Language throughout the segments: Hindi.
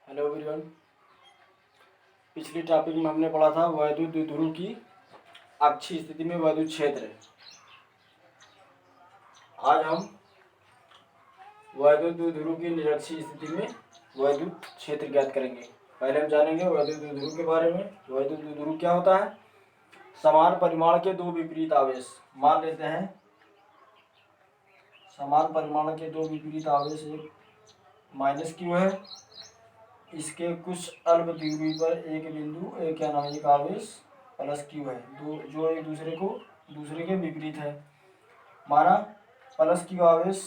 Hello everyone. पिछली टॉपिक में हमने पढ़ा था वैद्युत द्विध्रुव की अक्षीय स्थिति में वैद्युत क्षेत्र। आज हम वैद्युत द्विध्रुव की निरक्षीय स्थिति में वैद्युत क्षेत्र ज्ञात करेंगे। पहले हम जानेंगे वैद्युत द्विध्रुव के बारे में। वैद्युत द्विध्रुव क्या होता है? समान परिमाण के दो विपरीत आवेश। मान लेते हैं समान परिमाण के दो विपरीत आवेश, एक माइनस क्यू है, इसके कुछ अल्प दूरी पर एक बिंदु एक आवेश प्लस क्यू है, जो एक दूसरे के विपरीत है। माना प्लस क्यू आवेश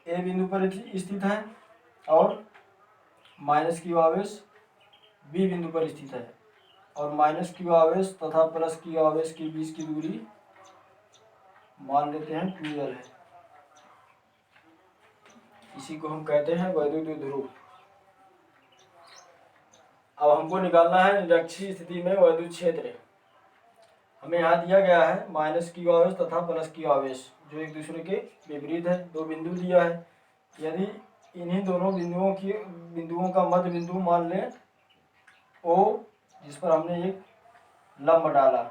ए बिंदु पर स्थित है और माइनस क्यू आवेश बी बिंदु पर स्थित है, और माइनस क्यू आवेश तथा प्लस क्यू आवेश के बीच की दूरी मान लेते हैं 2l है। इसी को हम कहते हैं वैद्युत द्विध्रुव। अब हमको निकालना है निरक्षीय स्थिति में वैद्युत क्षेत्र। हमें यहाँ दिया गया है माइनस क्यू आवेश तथा प्लस क्यू आवेश, जो एक दूसरे के विपरीत है। दो बिंदु दिया है। यदि इन्हीं दोनों बिंदुओं का मध्य बिंदु मान लें O, जिस पर हमने एक लंब डाला,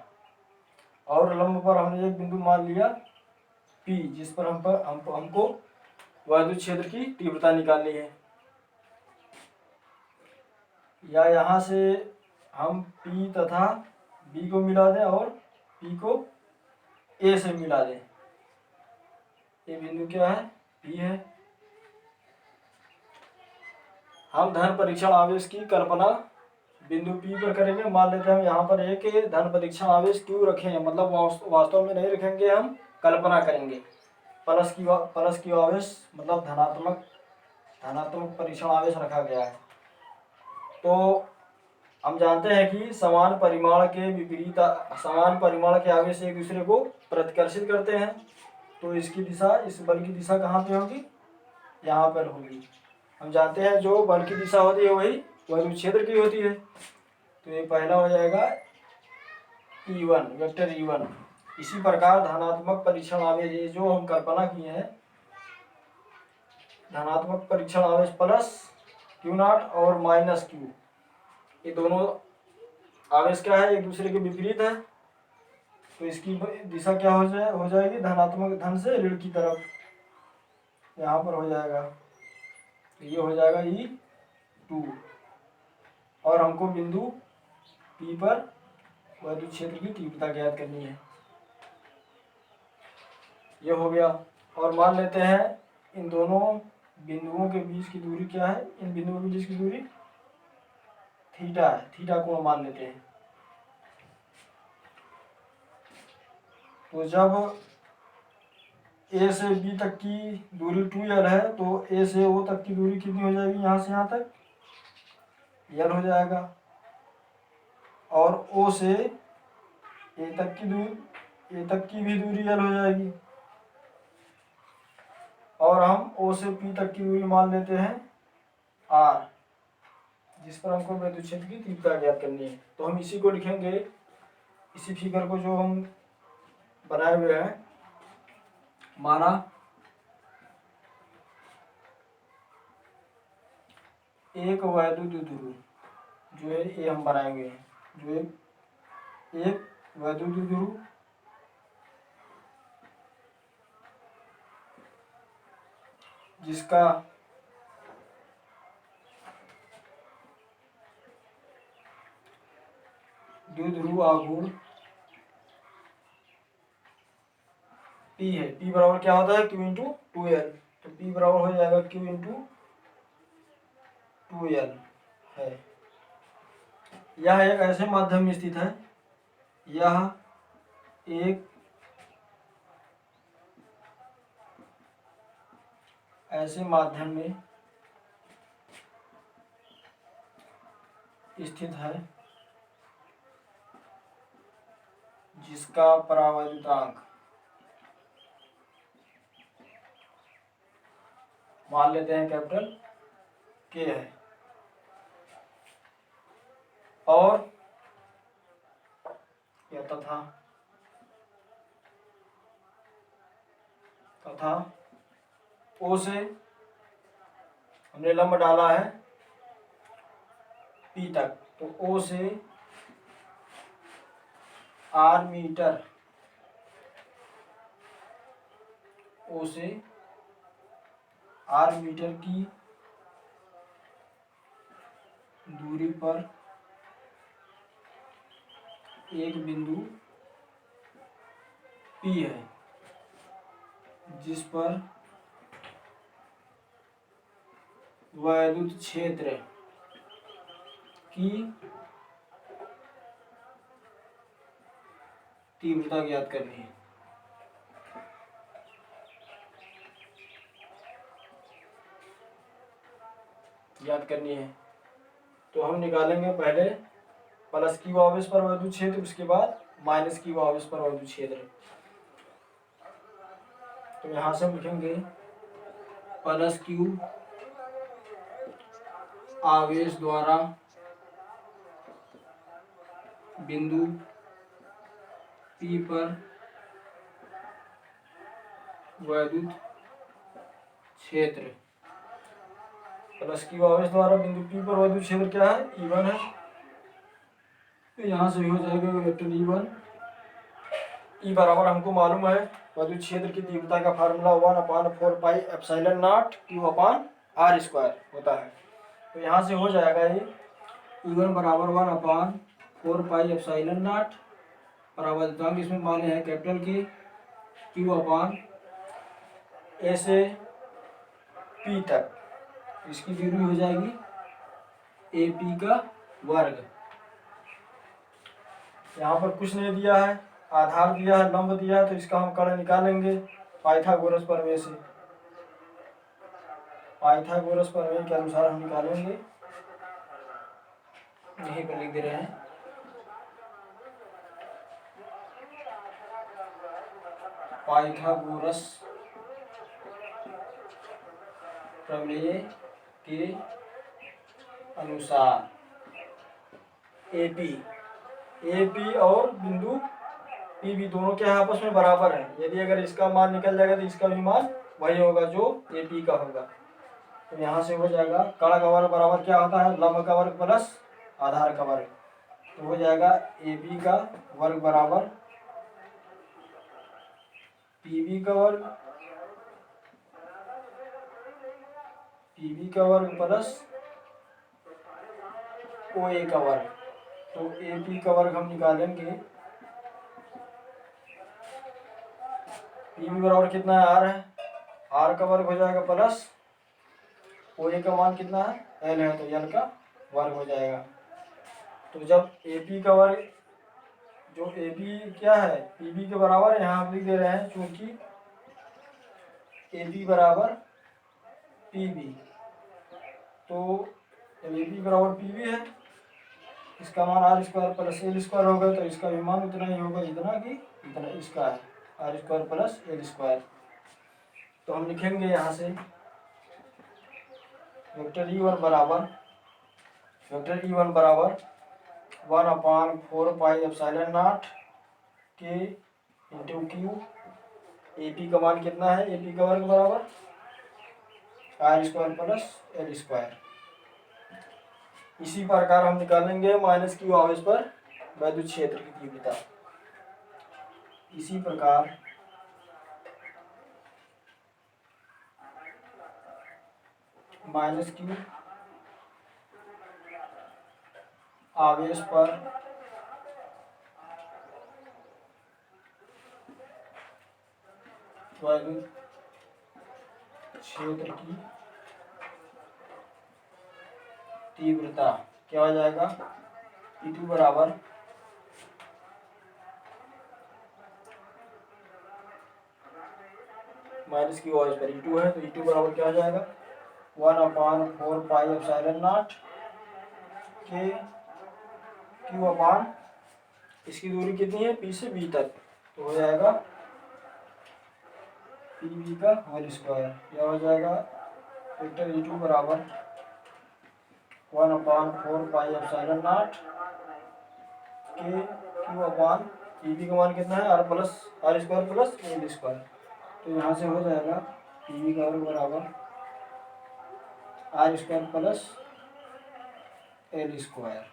और लंब पर हमने एक बिंदु मान लिया P, जिस पर हमको वैद्युत क्षेत्र की तीव्रता निकालनी है। या यहाँ से हम P तथा B को मिला दें और P को A से मिला दें। ये बिंदु क्या है? P है। हम धन परीक्षण आवेश की कल्पना बिंदु P पर करेंगे। मान लेते हैं हम यहाँ पर एक धन परीक्षण आवेश क्यों रखे हैं, मतलब वास्तव में नहीं रखेंगे, हम कल्पना करेंगे। प्लस की आवेश मतलब धनात्मक परीक्षण आवेश रखा गया है। तो हम जानते हैं कि समान परिमाण के आवेश एक दूसरे को प्रतिकर्षित करते हैं। तो इसकी दिशा, इस बल की दिशा कहाँ पे होगी? यहाँ पर होगी। हम जानते हैं जो बल की दिशा होती है वही वैद्युत क्षेत्र की होती है। तो ये पहला हो जाएगा E1, वेक्टर E1। इसी प्रकार धनात्मक परीक्षण आवेश, ये जो हम कल्पना किए हैं, धनात्मक परीक्षण आवेश प्लस Q0 और माइनस Q, ये दोनों आवेश क्या है? एक दूसरे के विपरीत है। तो इसकी दिशा क्या हो जाएगी? धनात्मक धन से ऋण की तरफ, यहाँ पर हो जाएगा। तो ये हो जाएगा E2। और हमको बिंदु P पर वैद्युत क्षेत्र की तीव्रता ज्ञात करनी है। ये हो गया। और मान लेते हैं इन दोनों बिंदुओं के बीच की दूरी क्या है? इन बिंदुओं के बीच की दूरी थीटा है। थीटा कोण मान लेते हैं। तो जब A से B तक की दूरी 2l है, तो A से O तक की दूरी कितनी हो जाएगी? यहाँ से यहाँ तक l हो जाएगा। और O से A तक की भी दूरी l हो जाएगी। और हम O से P तक की दूरी मान लेते हैं R, जिस पर हमको वैद्युत क्षेत्र की तीव्रता ज्ञात करनी है। तो हम इसी को लिखेंगे, इसी फिगर को जो हम बनाए हुए हैं। माना एक वैद्युत द्विध्रुव, जो है ये हम बनाएंगे, जो एक वैद्युत द्विध्रुव जिसका द्विध्रुव आघूर्ण P है। P बराबर क्या होता है? Q into 2l। तो P बराबर हो जाएगा Q इंटू 2l है। यह एक ऐसे माध्यम में स्थित है, यह एक ऐसे माध्यम में स्थित है जिसका परावैद्युतांक मान लेते हैं कैपिटल K है। और या तथा O से हमने लंब डाला है पी तक, तो ओ से आर मीटर, ओ से आर मीटर की दूरी पर एक बिंदु P है जिस पर वैद्युत क्षेत्र की तीव्रता ज्ञात करनी है। तो हम निकालेंगे पहले प्लस क्यू आवेश पर वैद्युत क्षेत्र, उसके बाद माइनस क्यू आवेश पर वैद्युत क्षेत्र। तो यहां से हम लिखेंगे प्लस क्यू आवेश द्वारा बिंदु P पर वैद्युत क्षेत्र, प्लस क्यू आवेश द्वारा बिंदु P पर वैद्युत क्षेत्र क्या है, E1 है। तो यहाँ से हो जाएगा वेक्टर E1। E बराबर हमको मालूम है वैद्युत क्षेत्र की तीव्रता का फार्मूला 1/4πε0 Q/r² होता है। तो यहाँ से हो जाएगा ये E1 बराबर 1/4πε0 परावर्तकांक इसमें माने हैं कैपिटल की Q/A से P तक, इसकी दूरी हो जाएगी AP का वर्ग। यहाँ पर कुछ नहीं दिया है, आधार दिया है, लंब दिया है, तो इसका हम कर्ण निकालेंगे पाइथागोरस प्रमेय से। पाइथागोरस प्रमेय के अनुसार हम निकालेंगे, यहीं पर लिख दे रहे हैं। पाइथागोरस प्रमेय के अनुसार AP और बिंदु PB दोनों के आपस में बराबर है। यदि अगर इसका मान निकल जाएगा तो इसका भी मान वही होगा जो AP का होगा। तो यहाँ से हो जाएगा कर्ण का वर्ग बराबर क्या होता है, लंब का वर्ग प्लस आधार का वर्ग। तो हो जाएगा AB का वर्ग बराबर PB का वर्ग, PB का वर्ग प्लस OA का वर्ग। तो AP का वर्ग हम निकालेंगे, PB बराबर कितना है, R है, R का वर्ग हो जाएगा प्लस OA का मान कितना है, L है, तो L का वर्ग हो जाएगा। तो जब AP का वर्ग, जो AB क्या है PB के बराबर है, यहाँ लिख दे रहे हैं क्योंकि AB बराबर PB, तो जब AB बराबर PB है, इसका मान R² प्लस L² होगा, तो इसका भी मान उतना ही होगा जितना कि इतना इसका है, R² प्लस L²। तो हम लिखेंगे यहाँ से वेक्टर E1 बराबर 1/4πε0 के इंटू Q। AP का मान कितना है, AP का वर्ग बराबर R² प्लस L²। इसी प्रकार हम निकालेंगे माइनस Q आवेश पर वैद्युत क्षेत्र की तीव्रता। इसी प्रकार माइनस Q आवेश पर वैद्युत क्षेत्र की तीव्रता क्या हो जाएगा, E2 बराबर माइनस Q आवेश पर E2 है, तो E2 बराबर क्या हो जाएगा 1/4πε0 के Q/, इसकी दूरी कितनी है P से B तक, तो हो जाएगा PB का होल स्क्वायर। क्या हो जाएगा वेक्टर E2 बराबर 1/4πε0 के Q/, PB का मान कितना है R² प्लस L²। तो यहाँ से हो जाएगा PB का वर्ग बराबर R² प्लस एल स्क्वायर।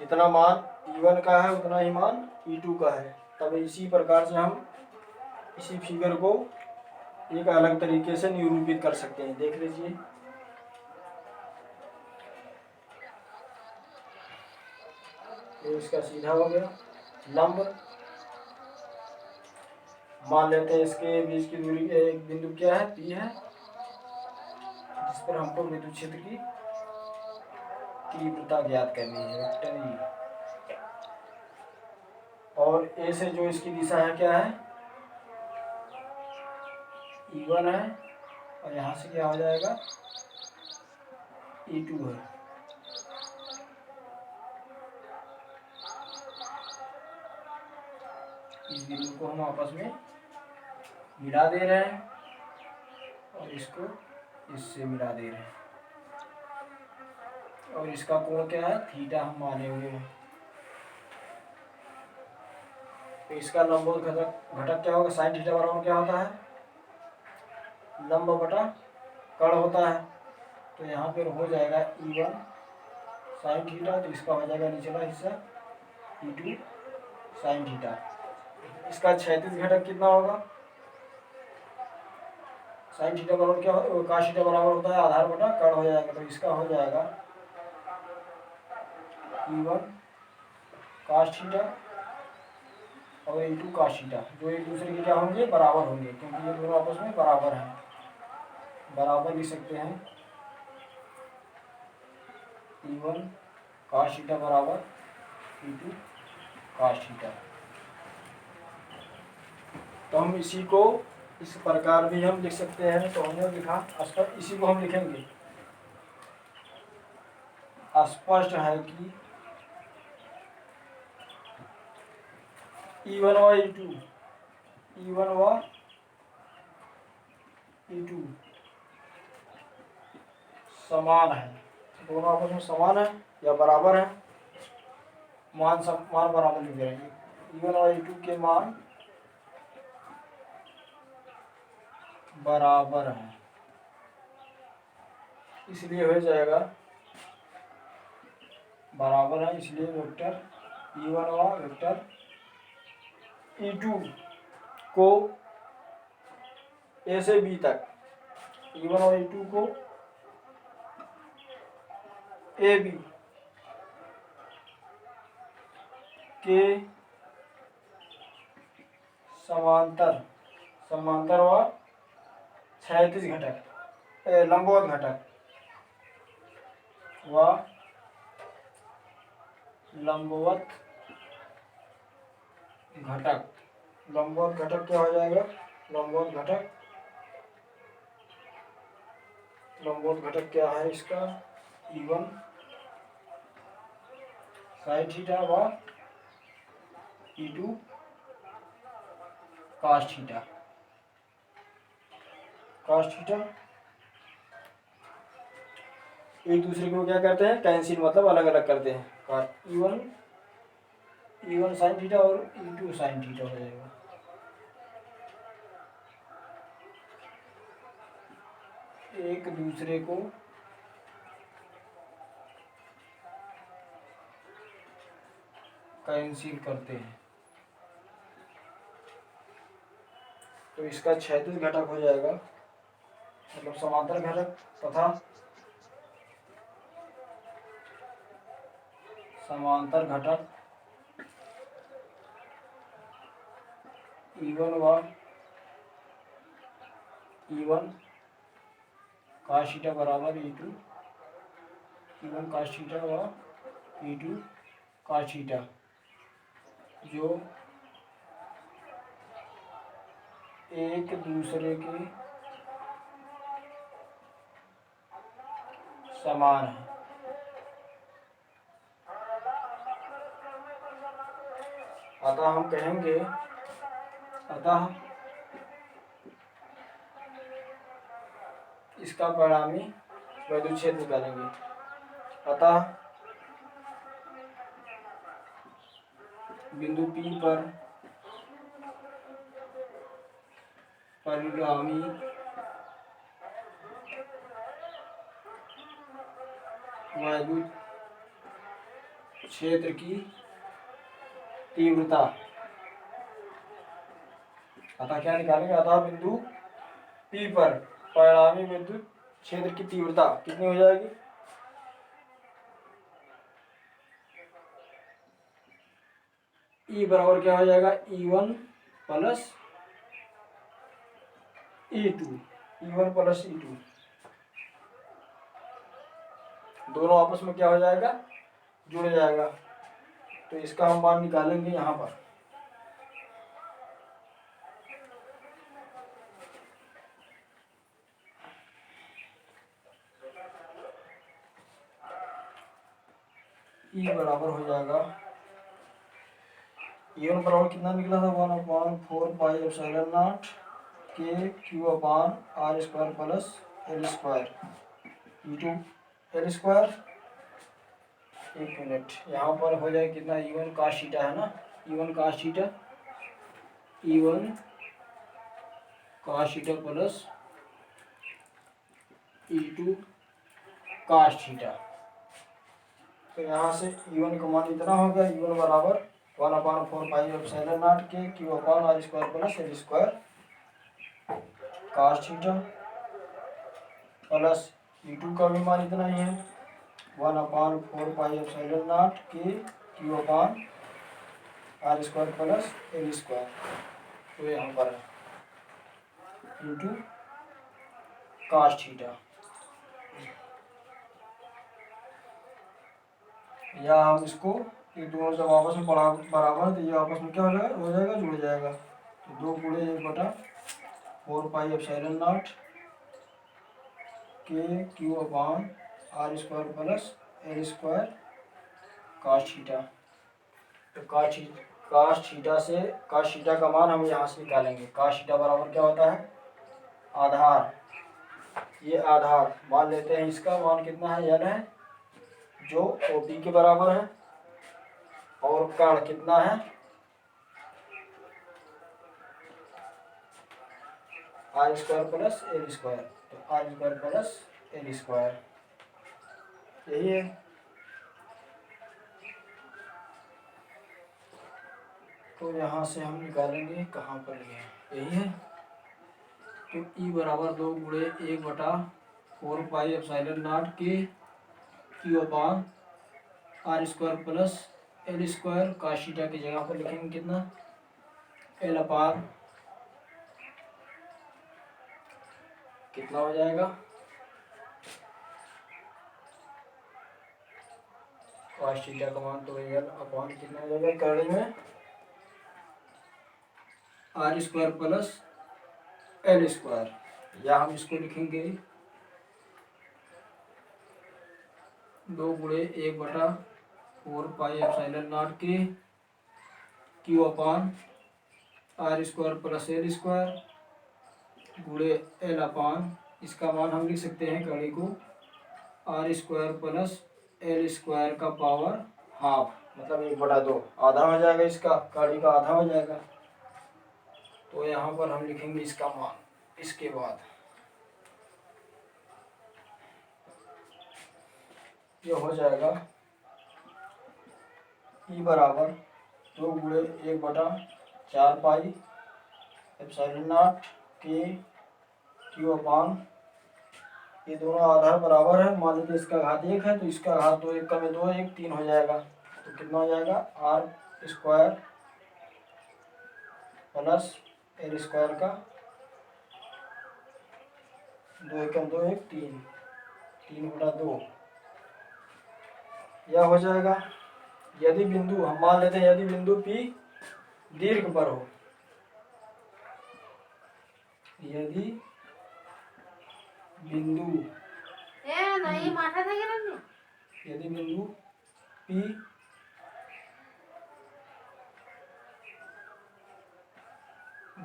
जितना मान E1 का है उतना ही मान E2 का है। तब इसी प्रकार से हम इसी फिगर को एक अलग तरीके से निरूपित कर सकते हैं। देख लीजिए, ये इसका सीधा हो गया लंब। मान लेते हैं इसके बीच की दूरी एक बिंदु क्या है, P है, जिस पर हमको विद्युत क्षेत्र की तीव्रता ज्ञात करनी है, वेक्टर E। और A से जो इसकी दिशा है क्या है, E1 है, और यहाँ से क्या हो जाएगा, E2 है। इस बिंदु को हम आपस में मिला दे रहे हैं और इसको इससे मिला दे रहे हैं, और इसका कोण क्या है, थीटा हम माने हुए हैं। तो इसका लंबवत घटक क्या होगा, साइन थीटा बराबर क्या होता है, लंब बटा कर्ण होता है। तो यहाँ पर हो जाएगा E1 साइन थीटा, तो इसका हो जाएगा निचला हिस्सा E2 साइन थीटा। इसका क्षैतिज घटक कितना होगा, साइन थीटा बराबर क्या cos थीटा बराबर होता है आधार बटा कर्ण हो जाएगा। तो इसका हो जाएगा E1 cos थीटा और E2 cos थीटा, जो एक दूसरे के क्या होंगे, बराबर होंगे, क्योंकि ये दोनों आपस में बराबर हैं। बराबर लिख सकते हैं E1 cos थीटा बराबर E2 cos थीटा। तो हम इसी को इस प्रकार भी हम लिख सकते हैं। तो हमने लिखा स्पष्ट, इसी को हम लिखेंगे, स्पष्ट है कि E1 व E2 समान है, दोनों आपस में समान है या बराबर है, मान बराबर लिख जाएंगे। E1 और E2 के मान बराबर है, इसलिए हो जाएगा बराबर है, इसलिए वेक्टर E1 और वेक्टर E2 को A से B तक, E1 और E2 को AB के समांतर व क्षैतिज घटक, लंबवत घटक व लंबवत घटक क्या हो जाएगा, लंबवत घटक क्या है इसका, E1 साइन थीटा व E2 cos थीटा। एक दूसरे को क्या करते हैं, कैंसिल, मतलब अलग अलग करते हैं। E1 साइन थीटा और E2 साइन थीटा हो जाएगा। एक दूसरे को कैंसिल करते हैं, तो इसका क्षैतिज घटक हो जाएगा, मतलब समांतर घटक तथा समांतर घटक E1 cos थीटा बराबर E1 cos थीटा व E2 cos थीटा, जो एक दूसरे के समान है। अतः हम कहेंगे, अतः इसका परिणामी विद्युत क्षेत्र निकालेंगे। अतः बिंदु P पर परिणामी वैद्युत क्षेत्र की तीव्रता, अतः क्या निकालेंगे, अतः बिंदु P पर परिणामी विद्युत क्षेत्र की तीव्रता कितनी हो जाएगी, E बराबर क्या हो जाएगा, E1 plus E2, E1 plus E2 दोनों आपस में क्या हो जाएगा, जुड़ जाएगा। तो इसका हम मान निकालेंगे यहाँ पर। E बराबर हो जाएगा, E1 बराबर कितना निकला था, 1/4 पाई एप्सिलॉन नॉट के Q upon R square plus L square E2 L square. एक मिनट, यहाँ पर हो जाए कितना, E1 काश थीटा है ना, E1 काश थीटा, E1 काश थीटा प्लस E2 काश थीटा। तो यहाँ से E1 का मान इतना हो गया, E1 बराबर 1/4 पाई एप्सिलॉन नॉट के Q upon R square plus L square cos theta plus E2 का भी मान इतना ही है, 1/4 पाई एप्सिलॉन नॉट के Q upon R square plus L square. तो यहाँ पर है इंटू काश थीटा, या हम इसको, ये दोनों जब आपस में बराबर है तो ये आपस में क्या हो जाएगा, जुड़ जाएगा। तो 2 × 1/4 पाई एप्सिलॉन नॉट के Q upon R square plus L square cos theta. तो काश थीटा से, काश थीटा का मान हम यहाँ से निकालेंगे। काश थीटा बराबर क्या होता है, आधार, ये आधार मान लेते हैं, इसका मान कितना है, n है, जो OP के बराबर है, और कर्ण कितना है, R square plus L square. तो R square plus L square, यही है। तो यहाँ से हम निकालेंगे, कहाँ पर ये, यही है। तो E बराबर 2 × 1/4 पाई एप्सिलॉन नॉट के Q upon R square plus L square cos theta की जगह पर लिखेंगे कितना, एल अपान कितना हो जाएगा, काश थीटा का मान तो एल अपान कितना हो जाएगा, करड़ी में R square plus L square, या हम इसको लिखेंगे 2 × 1/4 पाई एप्सिलॉन नॉट के Q upon R square plus L square गुणे एल अपान, इसका मान हम लिख सकते हैं कड़ी को R square plus L square का पावर हाफ, मतलब 1/2, आधा हो जाएगा, इसका कड़ी का आधा हो जाएगा। तो यहाँ पर हम लिखेंगे इसका मान, इसके बाद ये हो जाएगा E बराबर 2 × 1/4 पाई एप्सिलॉन नॉट के क्यू अपान, ये दोनों आधार बराबर है, मान लीजिए इसका घात 1 है तो इसका घात 2, 1 का में 2 1 3 हो जाएगा। तो कितना हो जाएगा, R square plus L square का 2 1 2 1 3, 3/2 यह हो जाएगा। यदि बिंदु, हम मान लेते हैं यदि बिंदु P दीर्घ पर हो, यदि बिंदु यदि बिंदु P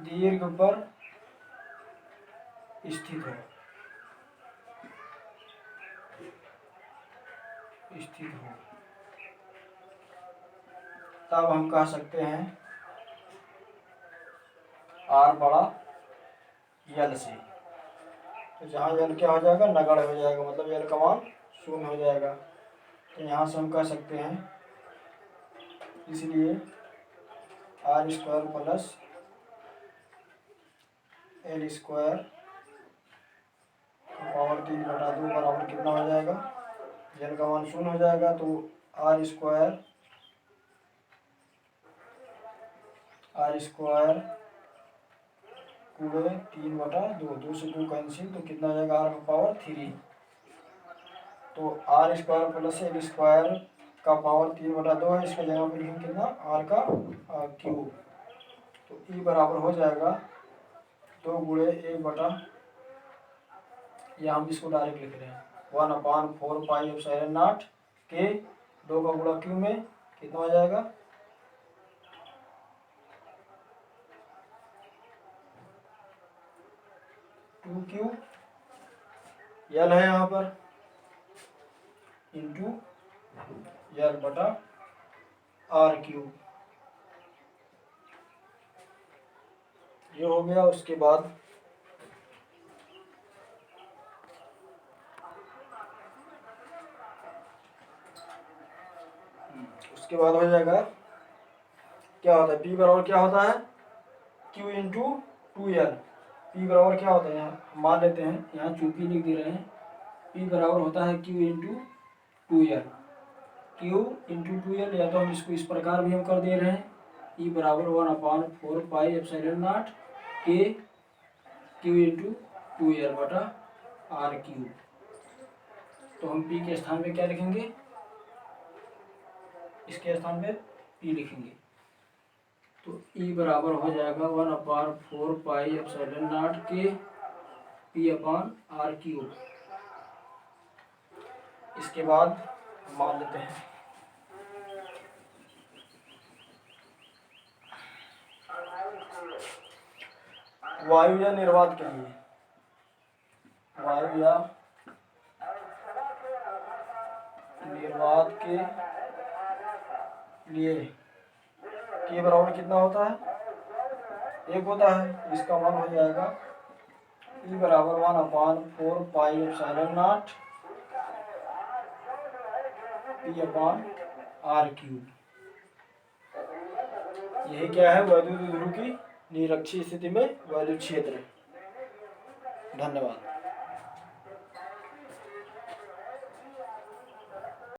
दीर्घ पर स्थित हो, तब हम कह सकते हैं R बड़ा L से। तो जहाँ L क्या हो जाएगा, नगण्य हो जाएगा, मतलब L का मान 0 हो जाएगा। तो यहाँ से हम कह सकते हैं, इसलिए R square plus L square power 3/2 बराबर कितना हो जाएगा, एल का मान 0 हो जाएगा। तो आर स्क्वायर पूरे 3/2, 2 से 2 कैंसिल, तो कितना हो जाएगा आर का पावर 3। तो R square plus L square का पावर 3/2 है, इसका जगह पर लिखेंगे कितना, आर का क्यूब। तो ई बराबर हो जाएगा 2 गुणे 1/, या हम इसको डायरेक्ट लिख रहे हैं 1/4πε0 के 2 का गुणा क्यू में कितना हो जाएगा, 2Q यल है यहाँ पर इंटू L/R3। ये हो गया। उसके बाद हो जाएगा, क्या होता है, P बराबर क्या होता है, Q इंटू 2L। P बराबर क्या होता है, यहाँ मान लेते हैं, यहाँ चूंकि लिख दे रहे हैं, P बराबर होता है Q into 2L। Q into 2L, या तो हम इसको इस प्रकार भी हम कर दे रहे हैं, E बराबर 1/4πε0 के Q इंटू 2L/R3। तो हम P के स्थान पे क्या लिखेंगे, इसके स्थान पे P लिखेंगे। तो E बराबर हो जाएगा 1/4πε0 के P/R3। इसके बाद मान लेते हैं, वायु या निर्वात के लिए, वायु या निर्वात के लिए के बराबर कितना होता है, 1 होता है। इसका मान हो जाएगा E बराबर 1/4πε0 P/R3। यही क्या है, वैद्युत ध्रुव की निरक्षीय स्थिति में वैद्युत क्षेत्र। धन्यवाद।